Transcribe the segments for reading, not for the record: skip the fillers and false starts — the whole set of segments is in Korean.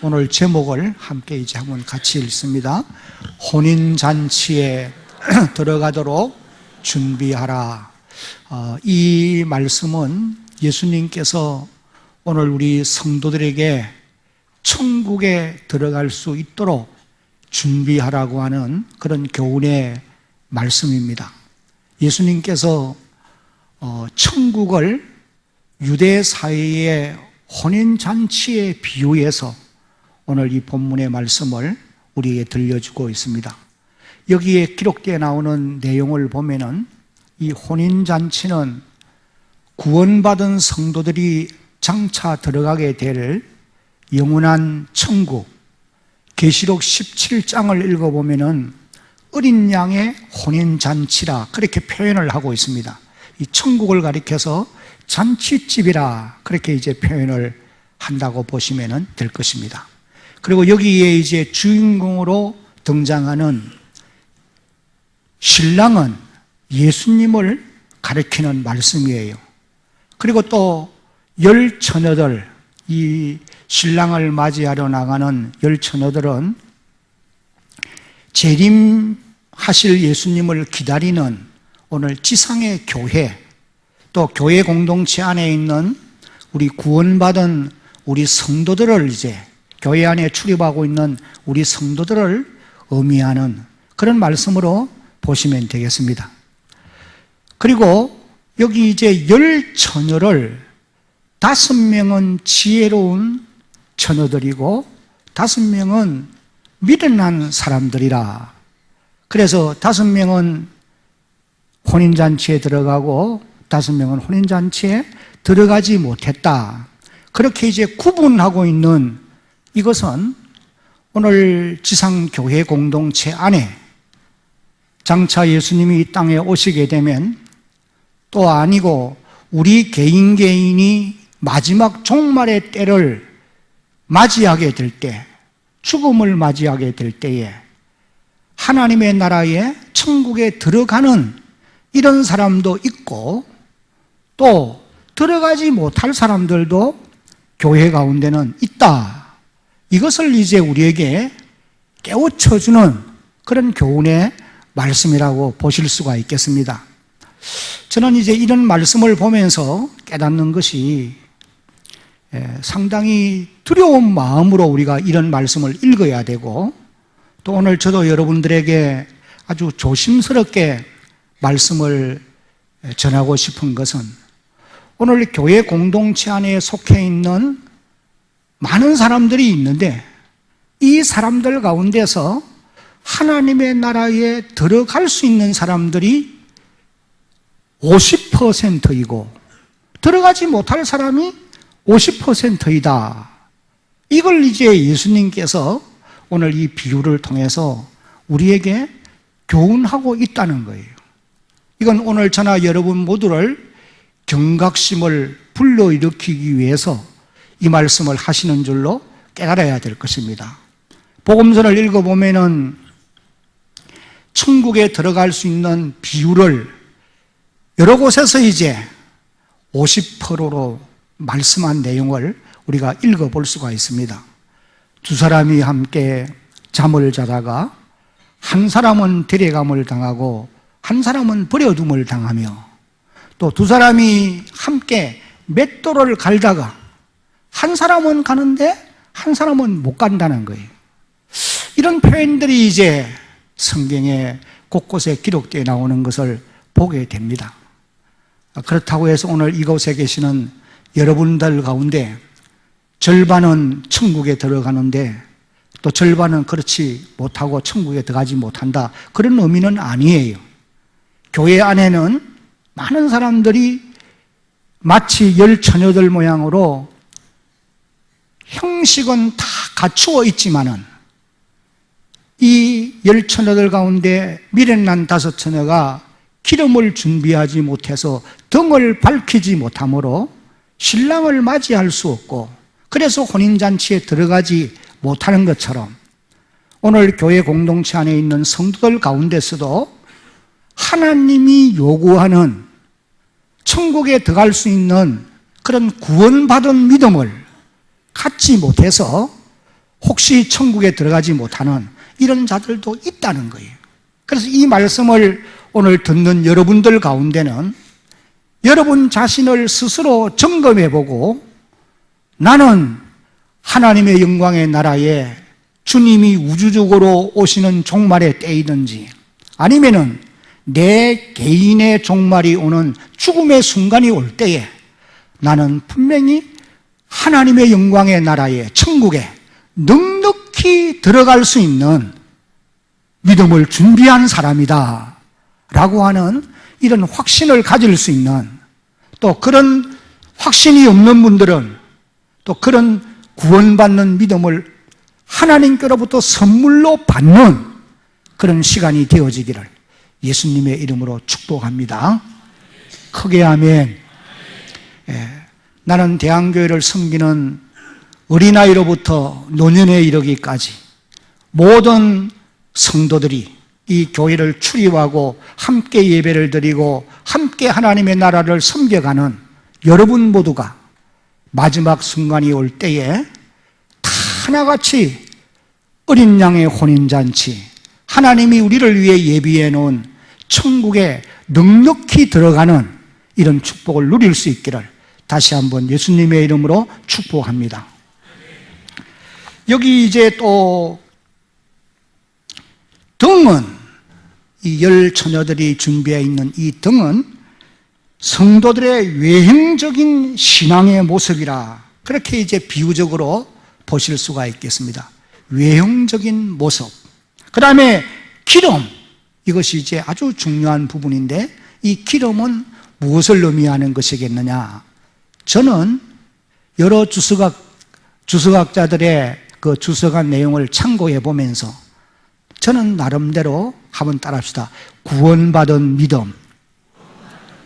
오늘 제목을 함께 이제 한번 같이 읽습니다. 혼인잔치에 들어가도록 준비하라. 이 말씀은 예수님께서 오늘 우리 성도들에게 천국에 들어갈 수 있도록 준비하라고 하는 그런 교훈의 말씀입니다. 예수님께서 천국을 유대 사회의 혼인잔치에 비유해서 오늘 이 본문의 말씀을 우리에게 들려주고 있습니다. 여기에 기록되어 나오는 내용을 보면은 이 혼인잔치는 구원받은 성도들이 장차 들어가게 될 영원한 천국, 계시록 17장을 읽어보면은 어린 양의 혼인잔치라 그렇게 표현을 하고 있습니다. 이 천국을 가리켜서 잔치집이라 그렇게 이제 표현을 한다고 보시면 될 것입니다. 그리고 여기에 이제 주인공으로 등장하는 신랑은 예수님을 가리키는 말씀이에요. 그리고 또 열 처녀들, 이 신랑을 맞이하러 나가는 열 처녀들은 재림하실 예수님을 기다리는 오늘 지상의 교회, 또 교회 공동체 안에 있는 우리 구원받은 우리 성도들을 이제 교회 안에 출입하고 있는 우리 성도들을 의미하는 그런 말씀으로 보시면 되겠습니다. 그리고 여기 이제 열 처녀를 5명은 지혜로운 처녀들이고 5명은 미련한 사람들이라. 그래서 5명은 혼인잔치에 들어가고 5명은 혼인잔치에 들어가지 못했다. 그렇게 이제 구분하고 있는 이것은 오늘 지상교회 공동체 안에 장차 예수님이 이 땅에 오시게 되면 또 아니고 우리 개인이 마지막 종말의 때를 맞이하게 될 때, 죽음을 맞이하게 될 때에 하나님의 나라에 천국에 들어가는 이런 사람도 있고 또 들어가지 못할 사람들도 교회 가운데는 있다. 이것을 이제 우리에게 깨우쳐주는 그런 교훈의 말씀이라고 보실 수가 있겠습니다. 저는 이제 이런 말씀을 보면서 깨닫는 것이 상당히 두려운 마음으로 우리가 이런 말씀을 읽어야 되고 또 오늘 저도 여러분들에게 아주 조심스럽게 말씀을 전하고 싶은 것은 오늘 교회 공동체 안에 속해 있는 많은 사람들이 있는데 이 사람들 가운데서 하나님의 나라에 들어갈 수 있는 사람들이 50%이고 들어가지 못할 사람이 50%이다. 이걸 이제 예수님께서 오늘 이 비유를 통해서 우리에게 교훈하고 있다는 거예요. 이건 오늘 저나 여러분 모두를 경각심을 불러일으키기 위해서 이 말씀을 하시는 줄로 깨달아야 될 것입니다. 복음서를 읽어보면은 천국에 들어갈 수 있는 비율을 여러 곳에서 이제 50%로 말씀한 내용을 우리가 읽어볼 수가 있습니다. 두 사람이 함께 잠을 자다가 한 사람은 데려감을 당하고 한 사람은 버려둠을 당하며 또 두 사람이 함께 맷돌을 갈다가 한 사람은 가는데 한 사람은 못 간다는 거예요. 이런 표현들이 이제 성경에 곳곳에 기록되어 나오는 것을 보게 됩니다. 그렇다고 해서 오늘 이곳에 계시는 여러분들 가운데 절반은 천국에 들어가는데 또 절반은 그렇지 못하고 천국에 들어가지 못한다. 그런 의미는 아니에요. 교회 안에는 많은 사람들이 마치 열 처녀들 모양으로 형식은 다 갖추어 있지만은 이 열 처녀들 가운데 미련난 5 처녀가 기름을 준비하지 못해서 등을 밝히지 못하므로 신랑을 맞이할 수 없고 그래서 혼인잔치에 들어가지 못하는 것처럼 오늘 교회 공동체 안에 있는 성도들 가운데서도 하나님이 요구하는 천국에 들어갈 수 있는 그런 구원받은 믿음을 갖지 못해서 혹시 천국에 들어가지 못하는 이런 자들도 있다는 거예요. 그래서 이 말씀을 오늘 듣는 여러분들 가운데는 여러분 자신을 스스로 점검해보고 나는 하나님의 영광의 나라에 주님이 우주적으로 오시는 종말의 때이든지 아니면은 내 개인의 종말이 오는 죽음의 순간이 올 때에 나는 분명히 하나님의 영광의 나라에 천국에 넉넉히 들어갈 수 있는 믿음을 준비한 사람이다 라고 하는 이런 확신을 가질 수 있는, 또 그런 확신이 없는 분들은 또 그런 구원받는 믿음을 하나님께로부터 선물로 받는 그런 시간이 되어지기를 예수님의 이름으로 축복합니다. 크게 아멘. 나는 대한교회를 섬기는 어린아이로부터 노년에 이르기까지 모든 성도들이 이 교회를 출입하고 함께 예배를 드리고 함께 하나님의 나라를 섬겨가는 여러분 모두가 마지막 순간이 올 때에 다 하나같이 어린 양의 혼인잔치, 하나님이 우리를 위해 예비해 놓은 천국에 넉넉히 들어가는 이런 축복을 누릴 수 있기를 다시 한번 예수님의 이름으로 축복합니다. 여기 이제 또 등은, 이 열 처녀들이 준비해 있는 이 등은 성도들의 외형적인 신앙의 모습이라 그렇게 이제 비유적으로 보실 수가 있겠습니다. 외형적인 모습. 그 다음에 기름, 이것이 이제 아주 중요한 부분인데 이 기름은 무엇을 의미하는 것이겠느냐? 저는 여러 주석학자들의 그 주석한 내용을 참고해 보면서 저는 나름대로 한번 따라합시다. 구원받은 믿음.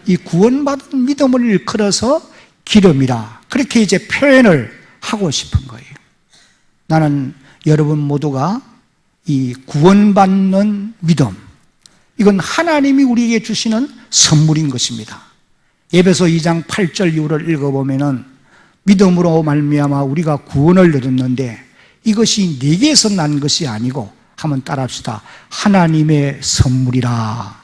이 구원받은 믿음을 일컬어서 기름이라 그렇게 이제 표현을 하고 싶은 거예요. 나는 여러분 모두가 이 구원받는 믿음, 이건 하나님이 우리에게 주시는 선물인 것입니다. 에베소 2장 8절 이후를 읽어보면은 믿음으로 말미암아 우리가 구원을 얻었는데 이것이 내게서 난 것이 아니고, 한번 따라합시다. 하나님의 선물이라.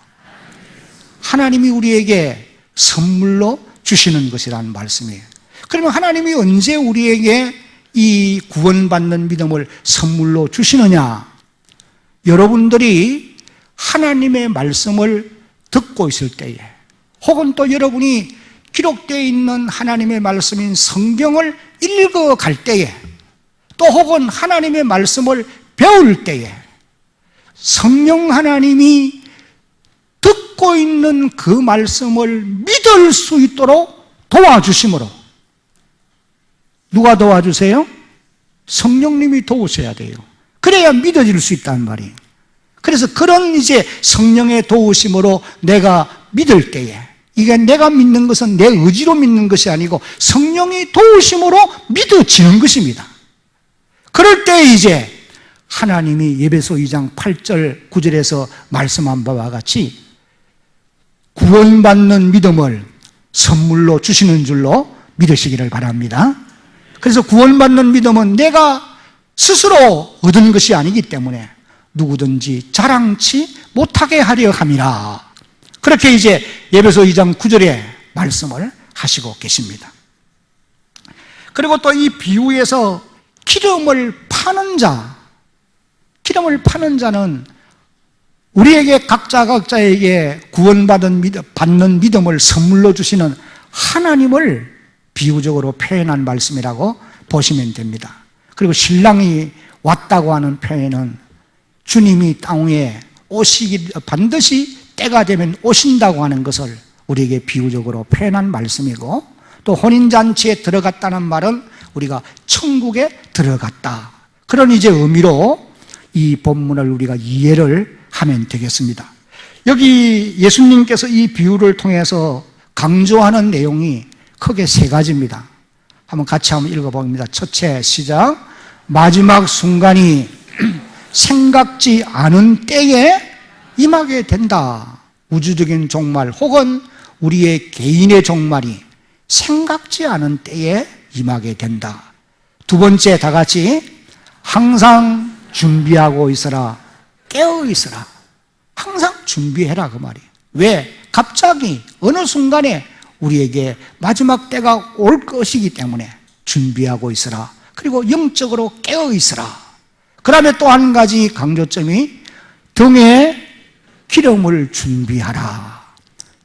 하나님이 우리에게 선물로 주시는 것이라는 말씀이에요. 그러면 하나님이 언제 우리에게 이 구원받는 믿음을 선물로 주시느냐? 여러분들이 하나님의 말씀을 듣고 있을 때에, 혹은 또 여러분이 기록되어 있는 하나님의 말씀인 성경을 읽어갈 때에, 또 혹은 하나님의 말씀을 배울 때에 성령 하나님이 듣고 있는 그 말씀을 믿을 수 있도록 도와주심으로, 누가 도와주세요? 성령님이 도우셔야 돼요. 그래야 믿어질 수 있단 말이에요. 그래서 그런 이제 성령의 도우심으로 내가 믿을 때에, 이게 내가 믿는 것은 내 의지로 믿는 것이 아니고 성령이 도우심으로 믿어지는 것입니다. 그럴 때 이제 하나님이 에베소 2장 8절 9절에서 말씀한 바와 같이 구원받는 믿음을 선물로 주시는 줄로 믿으시기를 바랍니다. 그래서 구원받는 믿음은 내가 스스로 얻은 것이 아니기 때문에 누구든지 자랑치 못하게 하려 함이라. 그렇게 이제 에베소 2장 9절에 말씀을 하시고 계십니다. 그리고 또 이 비유에서 기름을 파는 자는 우리에게 각자에게 구원받은 받는 믿음을 선물로 주시는 하나님을 비유적으로 표현한 말씀이라고 보시면 됩니다. 그리고 신랑이 왔다고 하는 표현은 주님이 땅에 반드시 때가 되면 오신다고 하는 것을 우리에게 비유적으로 표현한 말씀이고, 또 혼인잔치에 들어갔다는 말은 우리가 천국에 들어갔다, 그런 이제 의미로 이 본문을 우리가 이해를 하면 되겠습니다. 여기 예수님께서 이 비유를 통해서 강조하는 내용이 크게 세 가지입니다. 한번 같이 한번 읽어봅니다. 첫째, 시작. 마지막 순간이 생각지 않은 때에 임하게 된다. 우주적인 종말 혹은 우리의 개인의 종말이 생각지 않은 때에 임하게 된다. 두 번째, 다 같이 항상 준비하고 있어라. 깨어 있어라. 항상 준비해라 그 말이에요. 왜? 갑자기 어느 순간에 우리에게 마지막 때가 올 것이기 때문에 준비하고 있어라. 그리고 영적으로 깨어 있어라. 그 다음에 또 한 가지 강조점이 등에 기름을 준비하라.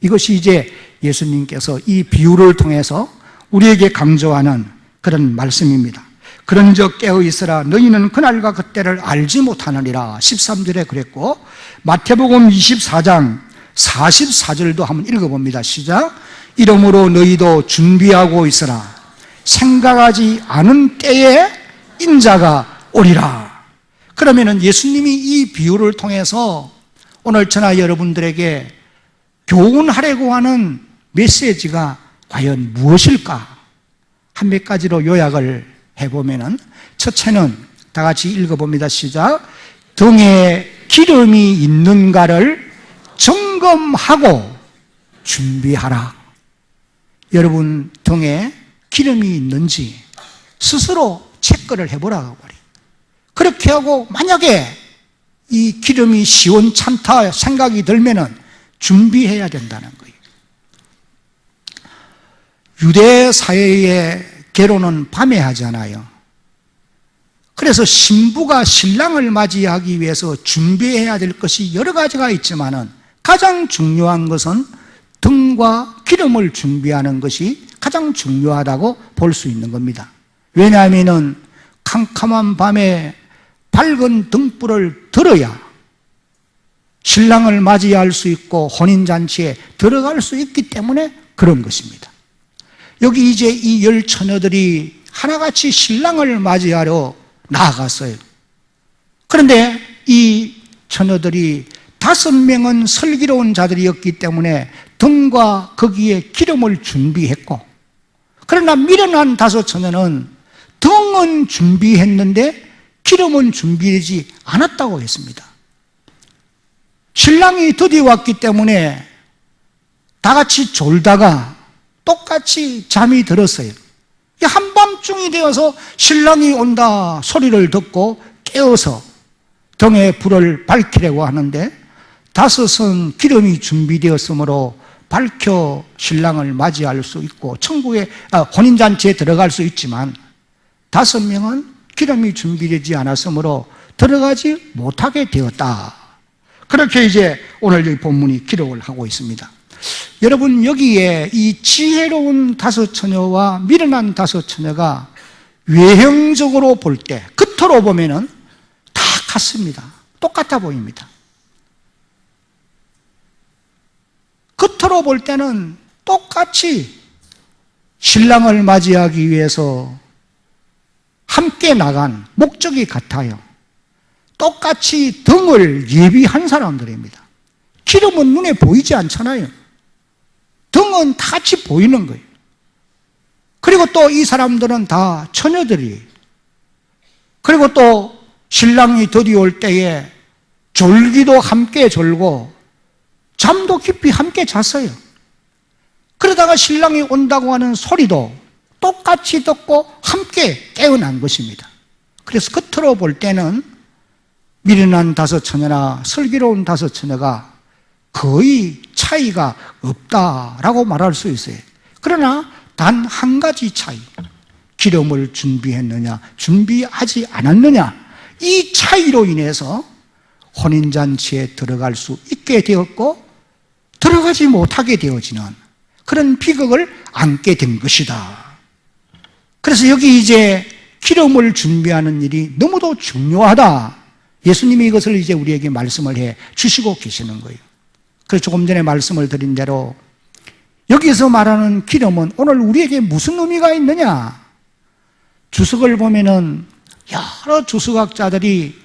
이것이 이제 예수님께서 이 비유를 통해서 우리에게 강조하는 그런 말씀입니다. 그런즉 깨어 있으라. 너희는 그날과 그때를 알지 못하느니라. 13절에 그랬고, 마태복음 24장 44절도 한번 읽어봅니다. 시작. 이러므로 너희도 준비하고 있으라. 생각하지 않은 때에 인자가 오리라. 그러면은 예수님이 이 비유를 통해서 오늘 저나 여러분들에게 교훈하려고 하는 메시지가 과연 무엇일까? 한 몇 가지로 요약을 해보면은, 첫째는 다 같이 읽어봅니다. 시작. 등에 기름이 있는가를 점검하고 준비하라. 여러분 등에 기름이 있는지 스스로 체크를 해보라고 말이에요. 그렇게 하고 만약에 이 기름이 시원찮다 생각이 들면은 준비해야 된다는 거예요. 유대 사회의 결혼은 밤에 하잖아요. 그래서 신부가 신랑을 맞이하기 위해서 준비해야 될 것이 여러 가지가 있지만은 가장 중요한 것은 등과 기름을 준비하는 것이 가장 중요하다고 볼 수 있는 겁니다. 왜냐하면은 캄캄한 밤에 밝은 등불을 들어야 신랑을 맞이할 수 있고 혼인잔치에 들어갈 수 있기 때문에 그런 것입니다. 여기 이제 이 10처녀들이 하나같이 신랑을 맞이하러 나아갔어요. 그런데 이 처녀들이 5명은 슬기로운 자들이었기 때문에 등과 거기에 기름을 준비했고, 그러나 미련한 5처녀는 등은 준비했는데 기름은 준비되지 않았다고 했습니다. 신랑이 드디어 왔기 때문에 다 같이 졸다가 똑같이 잠이 들었어요. 한밤중이 되어서 신랑이 온다 소리를 듣고 깨어서 등에 불을 밝히려고 하는데 5은 기름이 준비되었으므로 밝혀 신랑을 맞이할 수 있고 천국에 혼인잔치에 들어갈 수 있지만 5명은 기름이 준비되지 않았으므로 들어가지 못하게 되었다. 그렇게 이제 오늘 이 본문이 기록을 하고 있습니다. 여러분, 여기에 이 지혜로운 5처녀와 미련한 5처녀가 외형적으로 볼 때, 겉으로 보면은 다 같습니다. 똑같아 보입니다. 겉으로 볼 때는 똑같이 신랑을 맞이하기 위해서 함께 나간 목적이 같아요. 똑같이 등을 예비한 사람들입니다. 기름은 눈에 보이지 않잖아요. 등은 다 같이 보이는 거예요. 그리고 또 이 사람들은 다 처녀들이에요. 그리고 또 신랑이 들이올 때에 졸기도 함께 졸고 잠도 깊이 함께 잤어요. 그러다가 신랑이 온다고 하는 소리도 똑같이 듣고 함께 깨어난 것입니다. 그래서 겉으로 볼 때는 미련한 5처녀나 슬기로운 5처녀가 거의 차이가 없다라고 말할 수 있어요. 그러나 단 한 가지 차이, 기름을 준비했느냐 준비하지 않았느냐, 이 차이로 인해서 혼인잔치에 들어갈 수 있게 되었고 들어가지 못하게 되어지는 그런 비극을 안게 된 것이다. 그래서 여기 이제 기름을 준비하는 일이 너무도 중요하다. 예수님이 이것을 이제 우리에게 말씀을 해 주시고 계시는 거예요. 그래서 조금 전에 말씀을 드린 대로 여기서 말하는 기름은 오늘 우리에게 무슨 의미가 있느냐? 주석을 보면은 여러 주석학자들이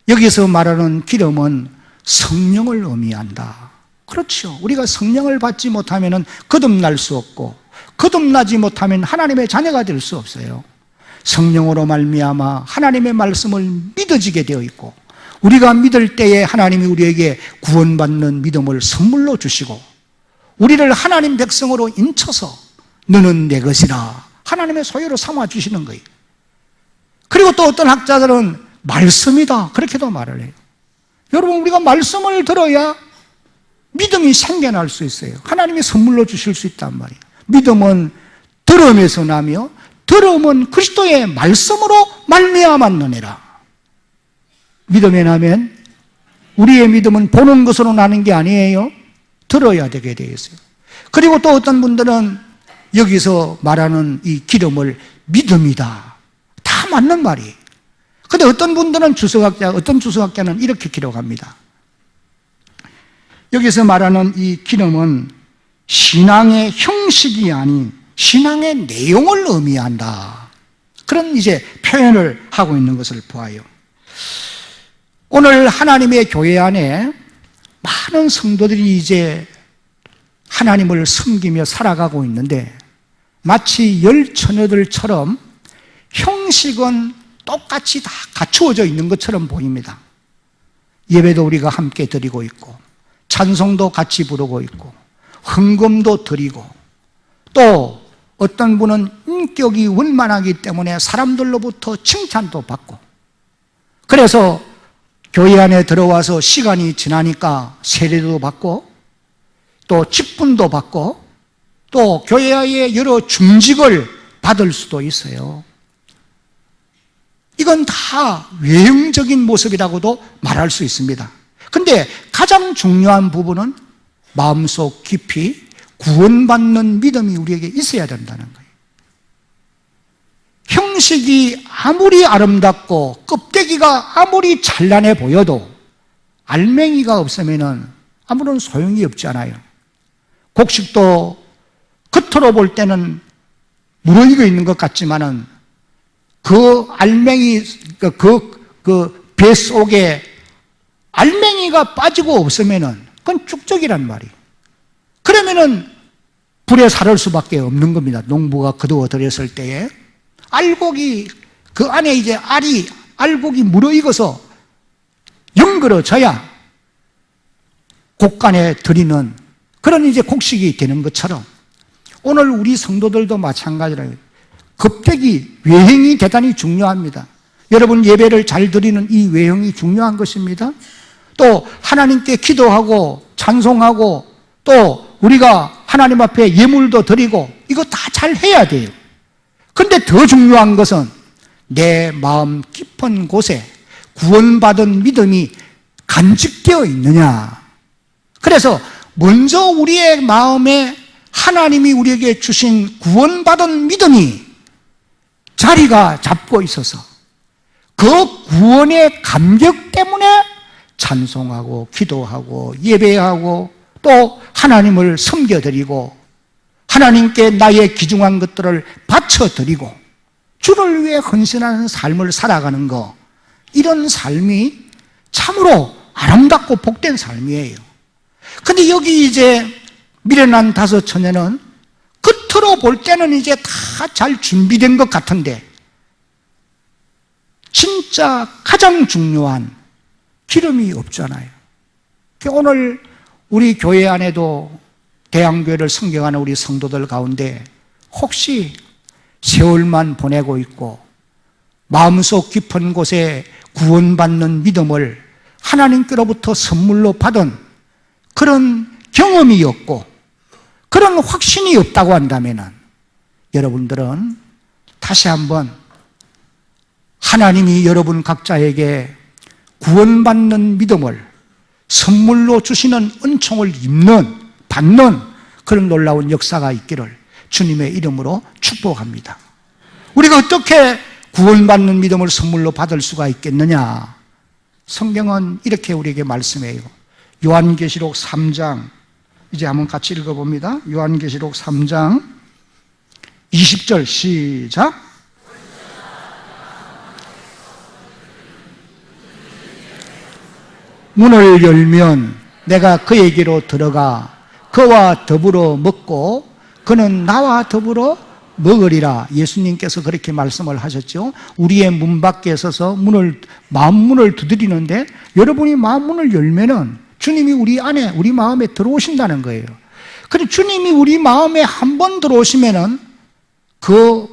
여기서 말하는 기름은 성령을 의미한다. 그렇죠. 우리가 성령을 받지 못하면 거듭날 수 없고 거듭나지 못하면 하나님의 자녀가 될 수 없어요. 성령으로 말미암아 하나님의 말씀을 믿어지게 되어 있고 우리가 믿을 때에 하나님이 우리에게 구원받는 믿음을 선물로 주시고 우리를 하나님 백성으로 인쳐서 너는 내 것이라 하나님의 소유로 삼아 주시는 거예요. 그리고 또 어떤 학자들은 말씀이다, 그렇게도 말을 해요. 여러분, 우리가 말씀을 들어야 믿음이 생겨날 수 있어요. 하나님이 선물로 주실 수 있단 말이에요. 믿음은 들음에서 나며 들음은 그리스도의 말씀으로 말미암았느니라. 믿음에 나면 우리의 믿음은 보는 것으로 나는 게 아니에요. 들어야 되게 되어 있어요. 그리고 또 어떤 분들은 여기서 말하는 이 기름을 믿음이다, 다 맞는 말이에요. 근데 어떤 분들은 어떤 주석학자는 이렇게 기록합니다. 여기서 말하는 이 기름은 신앙의 형식이 아닌 신앙의 내용을 의미한다, 그런 이제 표현을 하고 있는 것을 보아요. 오늘 하나님의 교회 안에 많은 성도들이 이제 하나님을 섬기며 살아가고 있는데 마치 열처녀들처럼 형식은 똑같이 다 갖추어져 있는 것처럼 보입니다. 예배도 우리가 함께 드리고 있고, 찬송도 같이 부르고 있고, 헌금도 드리고, 또 어떤 분은 인격이 원만하기 때문에 사람들로부터 칭찬도 받고, 그래서 교회 안에 들어와서 시간이 지나니까 세례도 받고, 또 직분도 받고, 또 교회의 여러 중직을 받을 수도 있어요. 이건 다 외형적인 모습이라고도 말할 수 있습니다. 근데 가장 중요한 부분은 마음속 깊이 구원받는 믿음이 우리에게 있어야 된다는 거예요. 형식이 아무리 아름답고 껍데기가 아무리 찬란해 보여도 알맹이가 없으면 아무런 소용이 없잖아요. 곡식도 겉으로 볼 때는 무르익어 있는 것 같지만은 그 알맹이, 그 배 속에 알맹이가 빠지고 없으면은 그건 쭉적이란 말이에요. 그러면은 불에 사를 수밖에 없는 겁니다. 농부가 거두어 들였을 때에 알곡이 그 안에 이제 알곡이 무르익어서 연그러져야 곡간에 들이는 그런 이제 곡식이 되는 것처럼 오늘 우리 성도들도 마찬가지라요. 껍데기, 외형이 대단히 중요합니다. 여러분, 예배를 잘 드리는 이 외형이 중요한 것입니다. 또 하나님께 기도하고 찬송하고 또 우리가 하나님 앞에 예물도 드리고 이거 다 잘 해야 돼요. 그런데 더 중요한 것은 내 마음 깊은 곳에 구원받은 믿음이 간직되어 있느냐. 그래서 먼저 우리의 마음에 하나님이 우리에게 주신 구원받은 믿음이 자리가 잡고 있어서 그 구원의 감격 때문에 찬송하고 기도하고 예배하고 또 하나님을 섬겨드리고 하나님께 나의 귀중한 것들을 바쳐드리고 주를 위해 헌신하는 삶을 살아가는 것, 이런 삶이 참으로 아름답고 복된 삶이에요. 근데 여기 이제 미련한 다섯 처녀는 겉으로 볼 때는 이제 다 잘 준비된 것 같은데 진짜 가장 중요한 기름이 없잖아요. 오늘 우리 교회 안에도 대한교회를 섬겨가는 우리 성도들 가운데 혹시 세월만 보내고 있고 마음속 깊은 곳에 구원받는 믿음을 하나님께로부터 선물로 받은 그런 경험이 없고 그런 확신이 없다고 한다면 여러분들은 다시 한번 하나님이 여러분 각자에게 구원받는 믿음을 선물로 주시는 은총을 받는 그런 놀라운 역사가 있기를 주님의 이름으로 축복합니다. 우리가 어떻게 구원받는 믿음을 선물로 받을 수가 있겠느냐? 성경은 이렇게 우리에게 말씀해요. 요한계시록 3장, 이제 한번 같이 읽어봅니다. 요한계시록 3장 20절 시작. 문을 열면 내가 그에게로 들어가 그와 더불어 먹고 그는 나와 더불어 먹으리라. 예수님께서 그렇게 말씀을 하셨죠. 우리의 문 밖에 서서 마음 문을 두드리는데 여러분이 마음 문을 열면은 주님이 우리 안에, 우리 마음에 들어오신다는 거예요. 그런데 주님이 우리 마음에 한 번 들어오시면은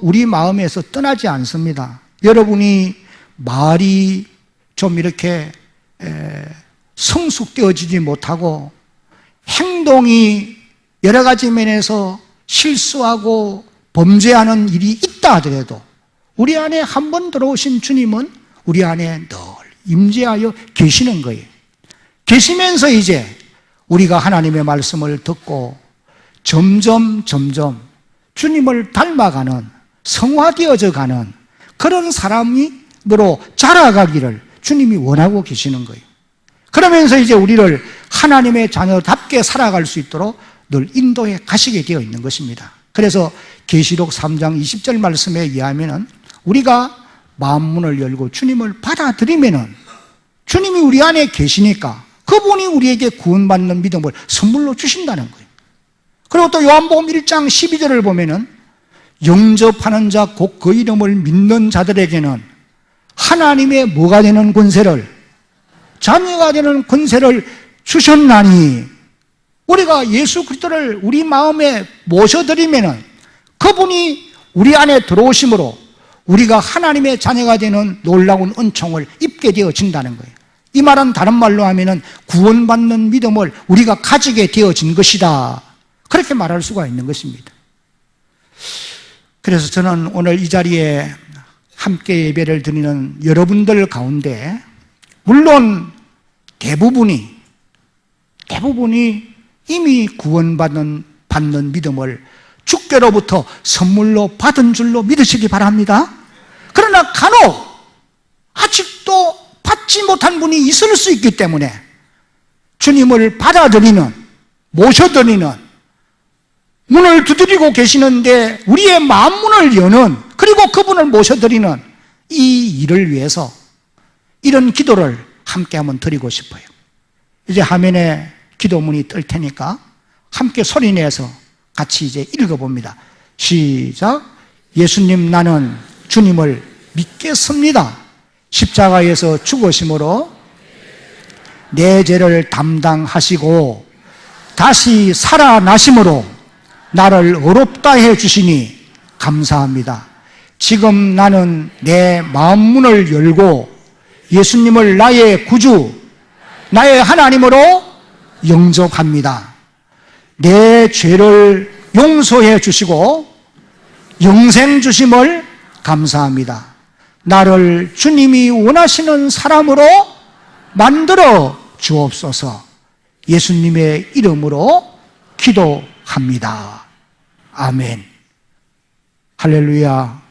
우리 마음에서 떠나지 않습니다. 여러분이 말이 좀 이렇게 성숙되어지지 못하고 행동이 여러 가지 면에서 실수하고 범죄하는 일이 있다 하더라도 우리 안에 한 번 들어오신 주님은 우리 안에 늘 임재하여 계시는 거예요. 계시면서 이제 우리가 하나님의 말씀을 듣고 점점 주님을 닮아가는, 성화되어져 가는 그런 사람으로 자라가기를 주님이 원하고 계시는 거예요. 그러면서 이제 우리를 하나님의 자녀답게 살아갈 수 있도록 늘 인도해 가시게 되어 있는 것입니다. 그래서 계시록 3장 20절 말씀에 의하면 우리가 마음문을 열고 주님을 받아들이면 주님이 우리 안에 계시니까 그분이 우리에게 구원받는 믿음을 선물로 주신다는 거예요. 그리고 또 요한복음 1장 12절을 보면은 영접하는 자 곧 그 이름을 믿는 자들에게는 하나님의 뭐가 되는 권세를, 자녀가 되는 권세를 주셨나니, 우리가 예수 그리스도를 우리 마음에 모셔드리면은 그분이 우리 안에 들어오심으로 우리가 하나님의 자녀가 되는 놀라운 은총을 입게 되어진다는 거예요. 이 말은 다른 말로 하면은 구원받는 믿음을 우리가 가지게 되어진 것이다, 그렇게 말할 수가 있는 것입니다. 그래서 저는 오늘 이 자리에 함께 예배를 드리는 여러분들 가운데 물론 대부분이 이미 구원받는 믿음을 주께로부터 선물로 받은 줄로 믿으시기 바랍니다. 그러나 간혹 아직도 받지 못한 분이 있을 수 있기 때문에 주님을 받아들이는, 모셔드리는, 문을 두드리고 계시는데 우리의 마음문을 여는, 그리고 그분을 모셔드리는 이 일을 위해서 이런 기도를 함께 한번 드리고 싶어요. 이제 화면에 기도문이 뜰 테니까 함께 소리내서 같이 이제 읽어봅니다. 시작. 예수님, 나는 주님을 믿겠습니다. 십자가에서 죽으심으로 내 죄를 담당하시고 다시 살아나심으로 나를 의롭다 해주시니 감사합니다. 지금 나는 내 마음문을 열고 예수님을 나의 구주, 나의 하나님으로 영접합니다. 내 죄를 용서해 주시고 영생 주심을 감사합니다. 나를 주님이 원하시는 사람으로 만들어 주옵소서. 예수님의 이름으로 기도합니다. 아멘. 할렐루야.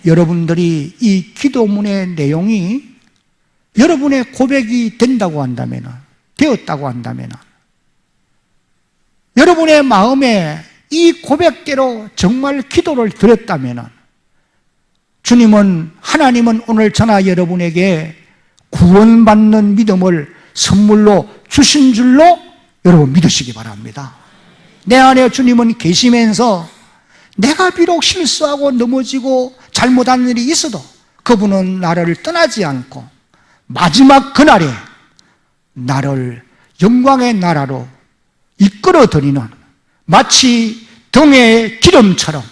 여러분들이 이 기도문의 내용이 여러분의 고백이 된다고 한다면, 되었다고 한다면, 여러분의 마음에 이 고백대로 정말 기도를 드렸다면 주님은, 하나님은 오늘 저나 여러분에게 구원받는 믿음을 선물로 주신 줄로 여러분 믿으시기 바랍니다. 내 안에 주님은 계시면서 내가 비록 실수하고 넘어지고 잘못한 일이 있어도 그분은 나를 떠나지 않고 마지막 그날에 나를 영광의 나라로 이끌어드리는, 마치 등의 기름처럼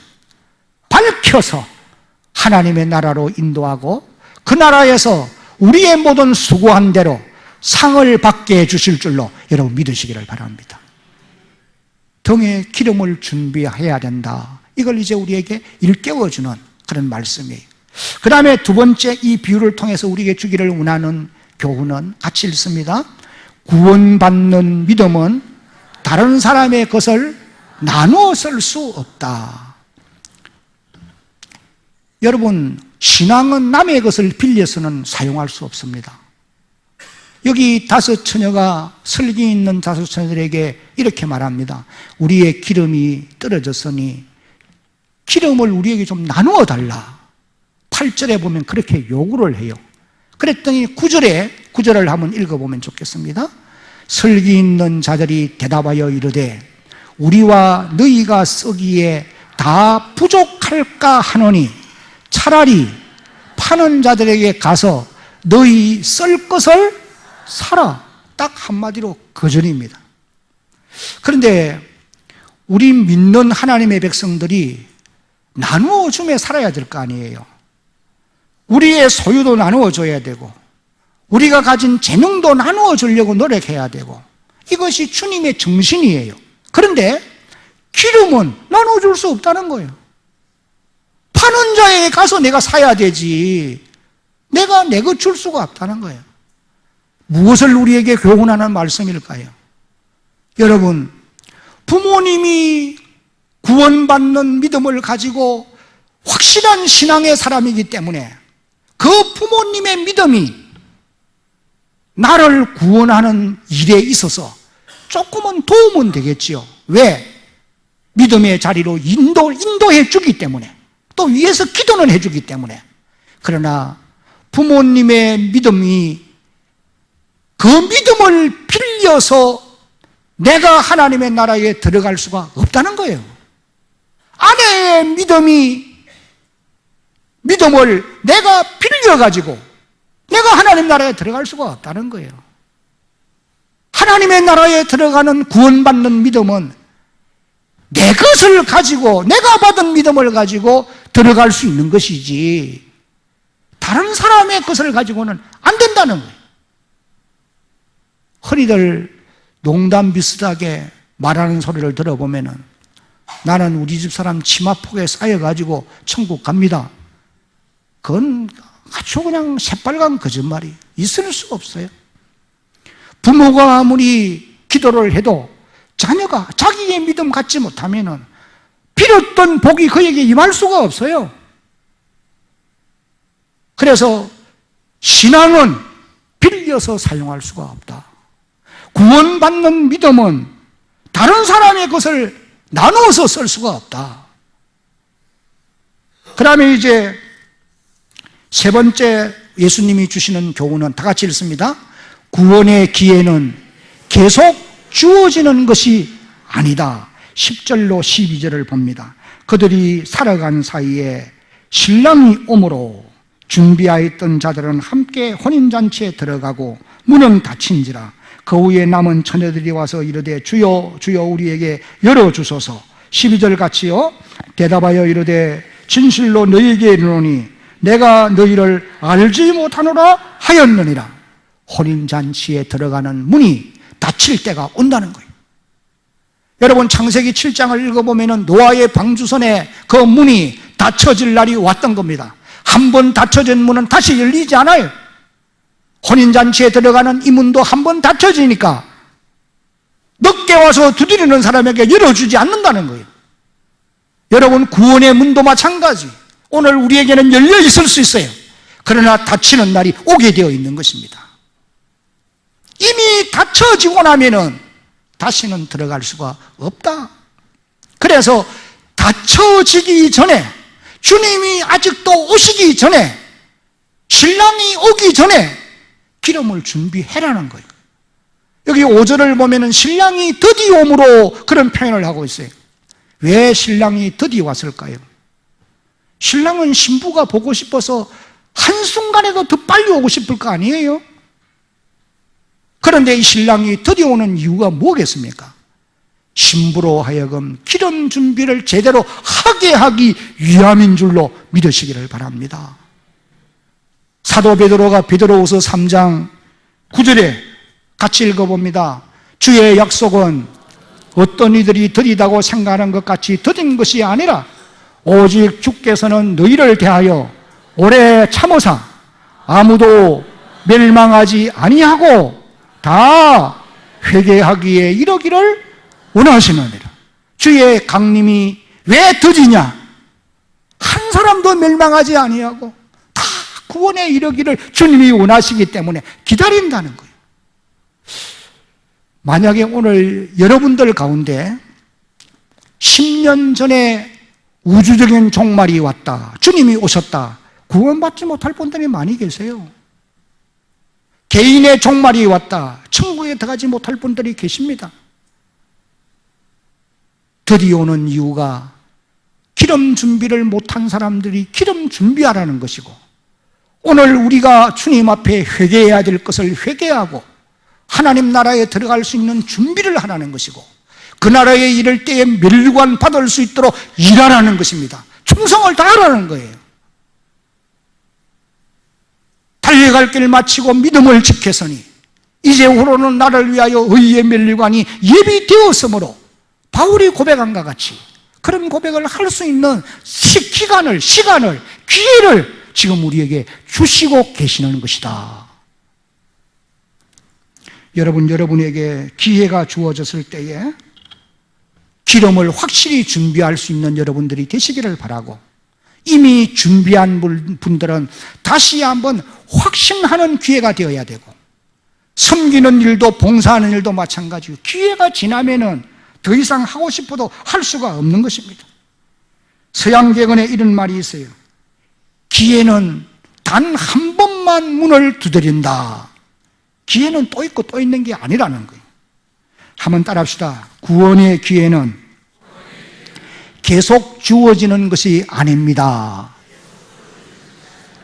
밝혀서 하나님의 나라로 인도하고 그 나라에서 우리의 모든 수고한 대로 상을 받게 해주실 줄로 여러분 믿으시기를 바랍니다. 등에 기름을 준비해야 된다, 이걸 이제 우리에게 일깨워주는 그런 말씀이에요. 그 다음에 두 번째, 이 비유를 통해서 우리에게 주기를 원하는 교훈은 같이 읽습니다. 구원받는 믿음은 다른 사람의 것을 나누어 쓸 수 없다. 여러분, 신앙은 남의 것을 빌려서는 사용할 수 없습니다. 여기 다섯 처녀가 슬기 있는 다섯 처녀들에게 이렇게 말합니다. 우리의 기름이 떨어졌으니 기름을 우리에게 좀 나누어 달라. 8절에 보면 그렇게 요구를 해요. 그랬더니 9절을 한번 읽어보면 좋겠습니다. 슬기 있는 자들이 대답하여 이르되 우리와 너희가 쓰기에 다 부족할까 하노니 차라리 파는 자들에게 가서 너희 쓸 것을 사라. 딱 한마디로 거절입니다. 그런데 우리 믿는 하나님의 백성들이 나누어 주며 살아야 될 거 아니에요. 우리의 소유도 나누어 줘야 되고 우리가 가진 재능도 나누어 주려고 노력해야 되고 이것이 주님의 정신이에요. 그런데 기름은 나눠줄 수 없다는 거예요. 파는 자에게 가서 내가 사야 되지 내가 내 것 줄 수가 없다는 거예요. 무엇을 우리에게 교훈하는 말씀일까요? 여러분, 부모님이 구원받는 믿음을 가지고 확실한 신앙의 사람이기 때문에 그 부모님의 믿음이 나를 구원하는 일에 있어서 조금은 도움은 되겠지요. 왜? 믿음의 자리로 인도해 주기 때문에, 또 위에서 기도는 해 주기 때문에. 그러나 부모님의 믿음이 그 믿음을 빌려서 내가 하나님의 나라에 들어갈 수가 없다는 거예요. 아내의 믿음을 내가 빌려가지고 내가 하나님 나라에 들어갈 수가 없다는 거예요. 하나님의 나라에 들어가는 구원받는 믿음은 내 것을 가지고 내가 받은 믿음을 가지고 들어갈 수 있는 것이지 다른 사람의 것을 가지고는 안 된다는 거예요. 흔히들 농담 비슷하게 말하는 소리를 들어보면은 나는 우리 집 사람 치마폭에 쌓여가지고 천국 갑니다. 그건 아주 그냥 새빨간 거짓말이 있을 수 없어요. 부모가 아무리 기도를 해도 자녀가 자기의 믿음 갖지 못하면은 빌었던 복이 그에게 임할 수가 없어요. 그래서 신앙은 빌려서 사용할 수가 없다. 구원받는 믿음은 다른 사람의 것을 나눠서 쓸 수가 없다. 그 다음에 이제 세 번째 예수님이 주시는 교훈은 다 같이 읽습니다. 구원의 기회는 계속 주어지는 것이 아니다. 10절로 12절을 봅니다. 그들이 살아간 사이에 신랑이 오므로 준비하였던 자들은 함께 혼인잔치에 들어가고 문은 닫힌지라. 그 후에 남은 처녀들이 와서 이르되 주여 주여 우리에게 열어주소서. 12절 같이요. 대답하여 이르되 진실로 너희에게 이르노니 내가 너희를 알지 못하노라 하였느니라. 혼인잔치에 들어가는 문이 닫힐 때가 온다는 거예요. 여러분 창세기 7장을 읽어보면 노아의 방주선에 그 문이 닫혀질 날이 왔던 겁니다. 한 번 닫혀진 문은 다시 열리지 않아요. 혼인잔치에 들어가는 이 문도 한 번 닫혀지니까 늦게 와서 두드리는 사람에게 열어주지 않는다는 거예요. 여러분 구원의 문도 마찬가지. 오늘 우리에게는 열려 있을 수 있어요. 그러나 닫히는 날이 오게 되어 있는 것입니다. 이미 닫혀지고 나면은 다시는 들어갈 수가 없다. 그래서 닫혀지기 전에, 주님이 아직도 오시기 전에, 신랑이 오기 전에 기름을 준비해라는 거예요. 여기 5절을 보면은 신랑이 드디어 오므로 그런 표현을 하고 있어요. 왜 신랑이 드디어 왔을까요? 신랑은 신부가 보고 싶어서 한순간에도 더 빨리 오고 싶을 거 아니에요? 그런데 이 신랑이 드디어 오는 이유가 뭐겠습니까? 신부로 하여금 기름 준비를 제대로 하게 하기 위함인 줄로 믿으시기를 바랍니다. 사도 베드로가 베드로후서 3장 9절에 같이 읽어봅니다. 주의 약속은 어떤 이들이 더디다고 생각하는 것 같이 더딘 것이 아니라 오직 주께서는 너희를 대하여 오래 참으사 아무도 멸망하지 아니하고 다 회개하기에 이르기를 원하시느니라. 주의 강림이 왜 더디냐? 한 사람도 멸망하지 아니하고 다 구원에 이르기를 주님이 원하시기 때문에 기다린다는 거예요. 만약에 오늘 여러분들 가운데 10년 전에 우주적인 종말이 왔다, 주님이 오셨다, 구원받지 못할 분들이 많이 계세요. 개인의 종말이 왔다, 천국에 들어가지 못할 분들이 계십니다. 드디어 오는 이유가 기름 준비를 못한 사람들이 기름 준비하라는 것이고, 오늘 우리가 주님 앞에 회개해야 될 것을 회개하고 하나님 나라에 들어갈 수 있는 준비를 하라는 것이고, 그 나라에 이를 때에 멸관 받을 수 있도록 일하라는 것입니다. 충성을 다하라는 거예요. 달려갈 길을 마치고 믿음을 지켰으니 이제후로는 나를 위하여 의의 면류관이 예비되었으므로 바울이 고백한 것 같이 그런 고백을 할 수 있는 시간을, 기회를 지금 우리에게 주시고 계시는 것이다. 여러분에게 기회가 주어졌을 때에 기름을 확실히 준비할 수 있는 여러분들이 되시기를 바라고, 이미 준비한 분들은 다시 한번 확신하는 기회가 되어야 되고, 섬기는 일도 봉사하는 일도 마찬가지고, 기회가 지나면은 더 이상 하고 싶어도 할 수가 없는 것입니다. 서양개헌에 이런 말이 있어요. 기회는 단 한 번만 문을 두드린다. 기회는 또 있고 또 있는 게 아니라는 거예요. 한번 따라합시다. 구원의 기회는 계속 주어지는 것이 아닙니다.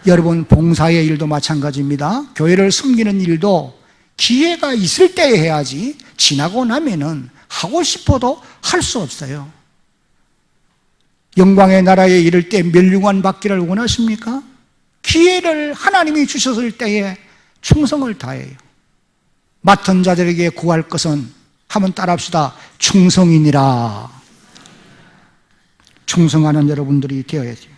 여러분, 봉사의 일도 마찬가지입니다. 교회를 섬기는 일도 기회가 있을 때 해야지 지나고 나면은 하고 싶어도 할 수 없어요. 영광의 나라에 이를 때 멸류관 받기를 원하십니까? 기회를 하나님이 주셨을 때에 충성을 다해요. 맡은 자들에게 구할 것은, 한번 따라합시다. 충성이니라. 충성하는 여러분들이 되어야죠.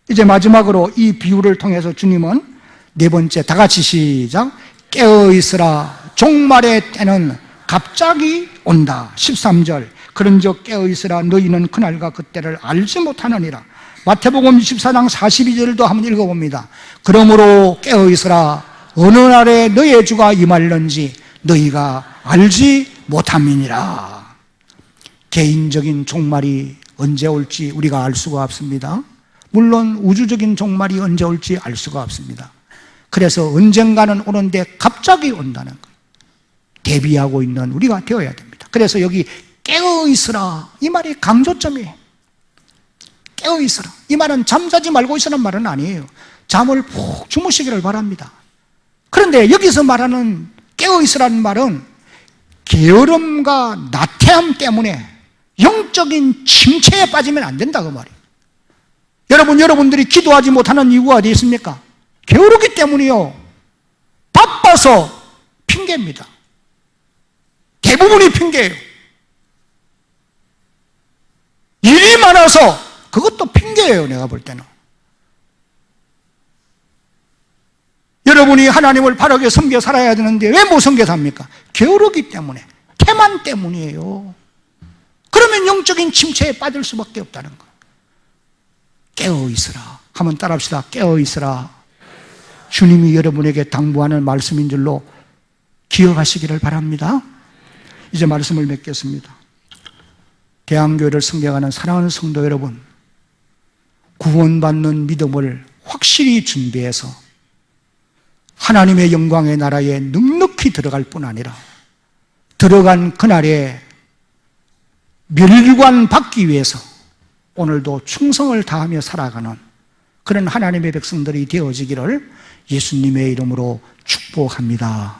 이제 마지막으로 이 비유를 통해서 주님은 네 번째, 다 같이 시작. 깨어있으라. 종말의 때는 갑자기 온다. 13절. 그런즉 깨어있으라. 너희는 그날과 그때를 알지 못하느니라. 마태복음 24장 42절도 한번 읽어봅니다. 그러므로 깨어있으라. 어느 날에 너의 주가 임할는지 너희가 알지 못함이니라. 개인적인 종말이 언제 올지 우리가 알 수가 없습니다. 물론 우주적인 종말이 언제 올지 알 수가 없습니다. 그래서 언젠가는 오는데 갑자기 온다는 거예요. 대비하고 있는 우리가 되어야 됩니다. 그래서 여기 깨어있으라, 이 말이 강조점이에요. 깨어있으라. 이 말은 잠자지 말고 있으라는 말은 아니에요. 잠을 푹 주무시기를 바랍니다. 그런데 여기서 말하는 깨어있으라는 말은 게으름과 나태함 때문에 영적인 침체에 빠지면 안 된다, 그 말이에요. 여러분들이 기도하지 못하는 이유가 어디 있습니까? 게으르기 때문이요. 바빠서 핑계입니다. 대부분이 핑계예요. 일이 많아서 그것도 핑계예요, 내가 볼 때는. 여러분이 하나님을 바르게 섬겨 살아야 되는데 왜 못 섬겨 삽니까? 게으르기 때문에, 태만 때문이에요. 그러면 영적인 침체에 빠질 수밖에 없다는 거예요. 깨어있으라. 한번 따라합시다. 깨어있으라. 주님이 여러분에게 당부하는 말씀인 줄로 기억하시기를 바랍니다. 이제 말씀을 맺겠습니다. 대한교회를 섬겨가는 사랑하는 성도 여러분, 구원받는 믿음을 확실히 준비해서 하나님의 영광의 나라에 넉넉히 들어갈 뿐 아니라 들어간 그날에 멸류관 받기 위해서 오늘도 충성을 다하며 살아가는 그런 하나님의 백성들이 되어지기를 예수님의 이름으로 축복합니다.